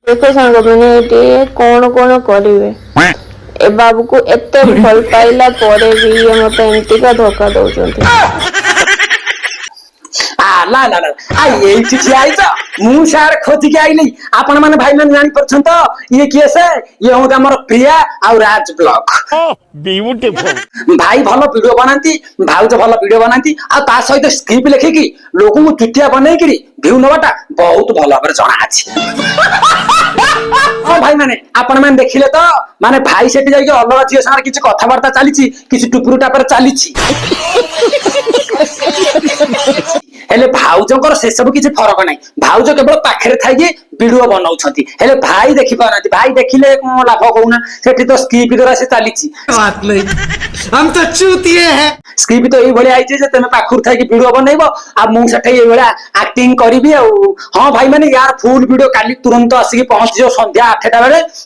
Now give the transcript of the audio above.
देखो सांग मैंने ये कौन करेंगे ए बाबू को एते भल पाइला परे भी ये मते एंटी का धोखा दउचंती ला ला ला एठी ठिया आइछ मु सार खोजी के आइली आपण माने भाई माने जानि परछन त ये केसे ये हो हमर प्रिया आ राज ब्लॉग ब्यूटीफुल भाई भलो वीडियो बनाती भाउज भलो वीडियो बनाती आ ता सहित स्क्रिप्ट लिखिकी लोगों को चुटिया बनै करी व्यू नबाटा बहुत भलो भाबरे जणा अछि ओ भाई माने आपण माने देखिले तो माने भाई सेठी जाई के अलगा जियो सार किछ कथा वार्ता चलीछि किछ टुपुरुटा पर चलीछि हेले भाउजकर से सब किसी फरक नहीं भाउज केवल पाखे थी वीडियो बनाऊंती हेले भाई देखी पाना भाई देखिले कौन लाभ कहूना सेठी तो स्क्रिप्ट द्वारा से चली बात नहीं हम तो चूतिए हैं स्क्रिप्ट तो ये आई तुम पाखुर थी वीडियो बनइब आ मुझे एक्टिंग करी हाँ भाई मैंने यार फुल वीडियो काली तुरंत आसिक पहुंच जाओ संध्या 8टा बेले